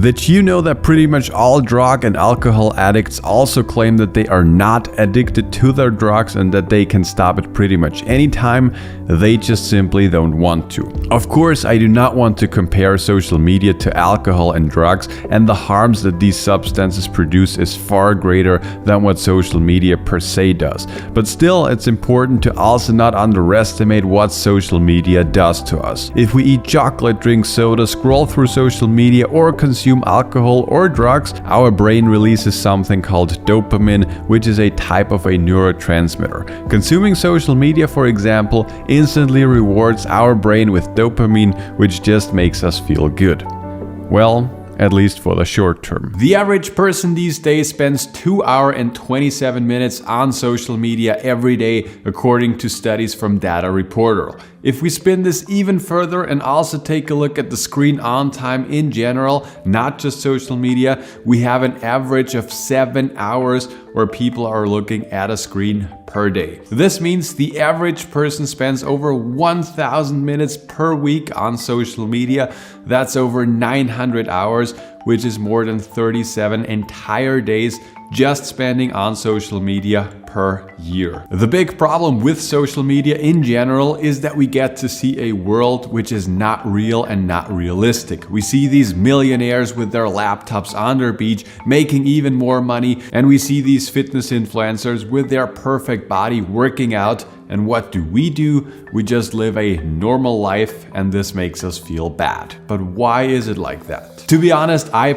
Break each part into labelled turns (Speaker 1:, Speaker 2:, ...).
Speaker 1: Did you know that pretty much all drug and alcohol addicts also claim that they are not addicted to their drugs and that they can stop it pretty much anytime, they just simply don't want to. Of course, I do not want to compare social media to alcohol and drugs, and the harms that these substances produce is far greater than what social media per se does. But still, it's important to also not underestimate what social media does to us. If we eat chocolate, drink soda, scroll through social media, or consume alcohol or drugs, our brain releases something called dopamine, which is a type of a neurotransmitter. Consuming social media, for example, instantly rewards our brain with dopamine, which just makes us feel good. Well, at least for the short term. The average person these days spends 2 hours and 27 minutes on social media every day, according to studies from Data Reporter. If we spin this even further and also take a look at the screen on time in general, not just social media, we have an average of 7 hours where people are looking at a screen per day. This means the average person spends over 1,000 minutes per week on social media. That's over 900 hours, which is more than 37 entire days just spending on social media per year. The big problem with social media in general is that we get to see a world which is not real and not realistic. We see these millionaires with their laptops on their beach making even more money, and we see these fitness influencers with their perfect body working out. And what do? We just live a normal life, and this makes us feel bad. But why is it like that? To be honest, I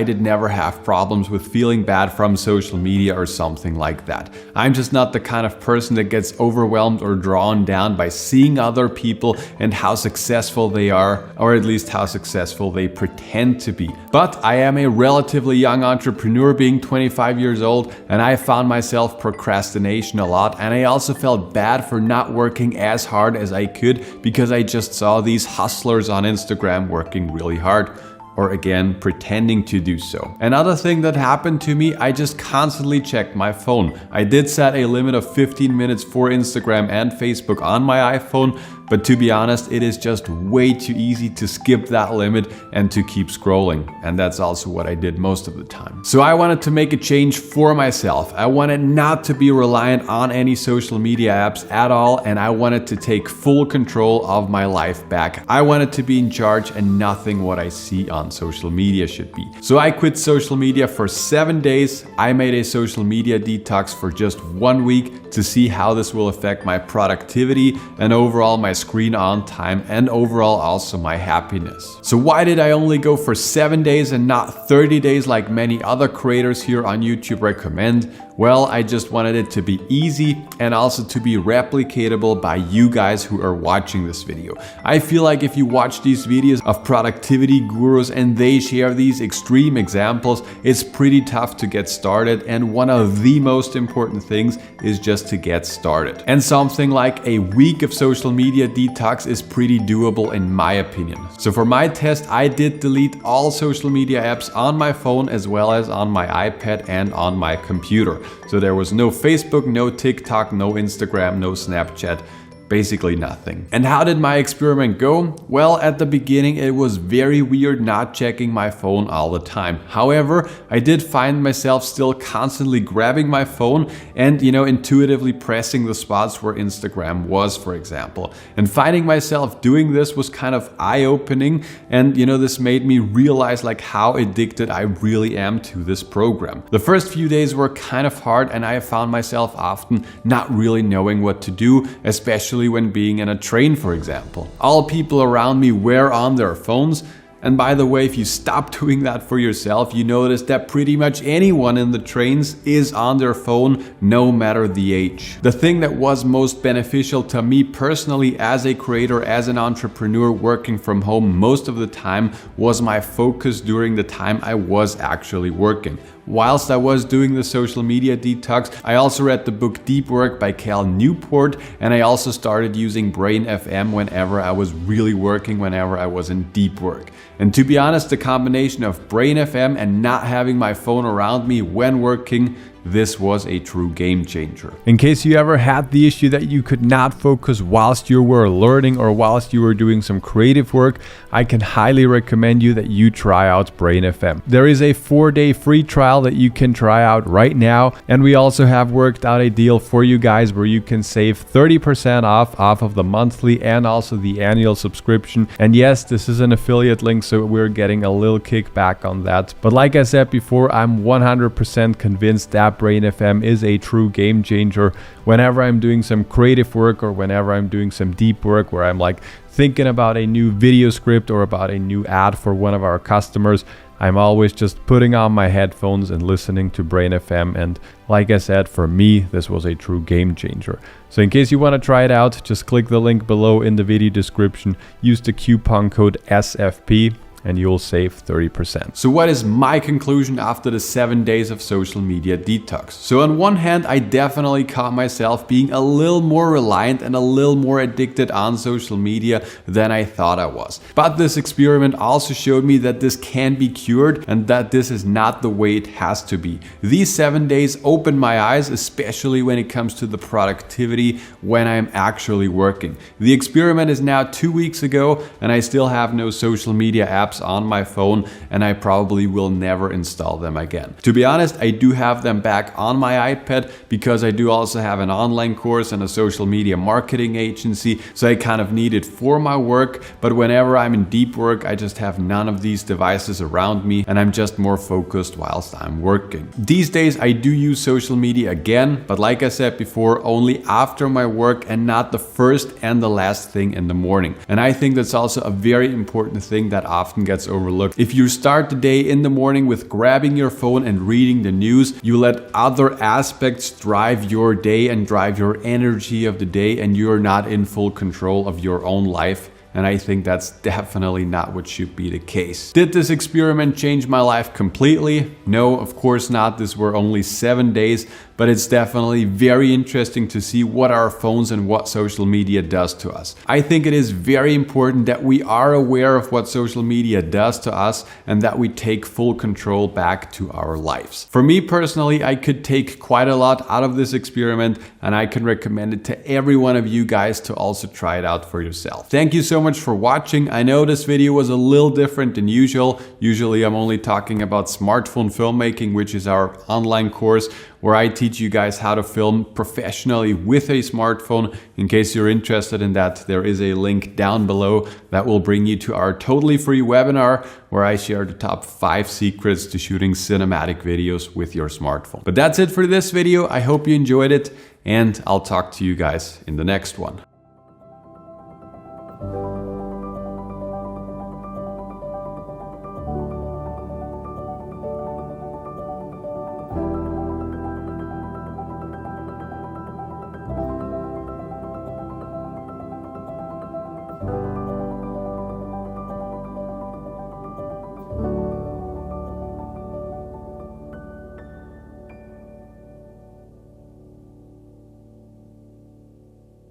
Speaker 1: did never have problems with feeling bad from social media or something like that. I'm just not the kind of person that gets overwhelmed or drawn down by seeing other people and how successful they are, or at least how successful they pretend to be. But I am a relatively young entrepreneur, being 25 years old, and I found myself procrastination a lot, and I also felt bad for not working as hard as I could because I just saw these hustlers on Instagram working really hard. Or again, pretending to do so. Another thing that happened to me, I just constantly checked my phone. I did set a limit of 15 minutes for Instagram and Facebook on my iPhone, but to be honest, it is just way too easy to skip that limit and to keep scrolling. And that's also what I did most of the time. So I wanted to make a change for myself. I wanted not to be reliant on any social media apps at all, and I wanted to take full control of my life back. I wanted to be in charge, and nothing what I see on social media should be. So I quit social media for 7 days. I made a social media detox for just 1 week to see how this will affect my productivity and overall my screen on time, and overall also my happiness. So why did I only go for 7 days and not 30 days like many other creators here on YouTube recommend? Well, I just wanted it to be easy and also to be replicatable by you guys who are watching this video. I feel like if you watch these videos of productivity gurus and they share these extreme examples, it's pretty tough to get started, and one of the most important things is just to get started. And something like a week of social media detox is pretty doable in my opinion. So for my test, I did delete all social media apps on my phone as well as on my iPad and on my computer. So there was no Facebook, no TikTok, no Instagram, no Snapchat. Basically nothing. And how did my experiment go? Well, at the beginning it was very weird not checking my phone all the time. However, I did find myself still constantly grabbing my phone and, intuitively pressing the spots where Instagram was, for example. And finding myself doing this was kind of eye-opening, and this made me realize how addicted I really am to this program. The first few days were kind of hard, and I found myself often not really knowing what to do, especially when being in a train, for example. All people around me were on their phones. And by the way, if you stop doing that for yourself, you notice that pretty much anyone in the trains is on their phone, no matter the age. The thing that was most beneficial to me personally as a creator, as an entrepreneur working from home most of the time, was my focus during the time I was actually working. Whilst I was doing the social media detox, I also read the book Deep Work by Cal Newport, and I also started using Brain FM whenever I was really working, whenever I was in deep work. And to be honest, the combination of Brain FM and not having my phone around me when working this was a true game changer. In case you ever had the issue that you could not focus whilst you were learning or whilst you were doing some creative work, I can highly recommend you that you try out Brain FM. There is a 4-day free trial that you can try out right now, and we also have worked out a deal for you guys where you can save 30% off of the monthly and also the annual subscription. And yes, this is an affiliate link, so we're getting a little kickback on that. But like I said before, I'm 100% convinced that Brain FM is a true game changer. Whenever I'm doing some creative work or whenever I'm doing some deep work where I'm like thinking about a new video script or about a new ad for one of our customers, I'm always just putting on my headphones and listening to Brain FM. And like I said, for me, this was a true game changer. So in case you want to try it out, just click the link below in the video description, use the coupon code SFP, and you'll save 30%. So what is my conclusion after the 7 days of social media detox? So on one hand, I definitely caught myself being a little more reliant and a little more addicted on social media than I thought I was. But this experiment also showed me that this can be cured and that this is not the way it has to be. These 7 days opened my eyes, especially when it comes to the productivity when I'm actually working. The experiment is now 2 weeks ago and I still have no social media apps on my phone, and I probably will never install them again. To be honest, I do have them back on my iPad because I do also have an online course and a social media marketing agency, so I kind of need it for my work. But whenever I'm in deep work, I just have none of these devices around me and I'm just more focused whilst I'm working. These days I do use social media again, but like I said before, only after my work and not the first and the last thing in the morning. And I think that's also a very important thing that often gets overlooked. If you start the day in the morning with grabbing your phone and reading the news, you let other aspects drive your day and drive your energy of the day, and you're not in full control of your own life. And I think that's definitely not what should be the case. Did this experiment change my life completely? No, of course not. This were only 7 days, but it's definitely very interesting to see what our phones and what social media does to us. I think it is very important that we are aware of what social media does to us and that we take full control back to our lives. For me personally, I could take quite a lot out of this experiment, and I can recommend it to every one of you guys to also try it out for yourself. Thank you so much for watching. I know this video was a little different than usual. Usually I'm only talking about smartphone filmmaking, which is our online course where I teach you guys how to film professionally with a smartphone. In case you're interested in that, there is a link down below that will bring you to our totally free webinar where I share the top 5 secrets to shooting cinematic videos with your smartphone. But that's it for this video. I hope you enjoyed it, and I'll talk to you guys in the next one.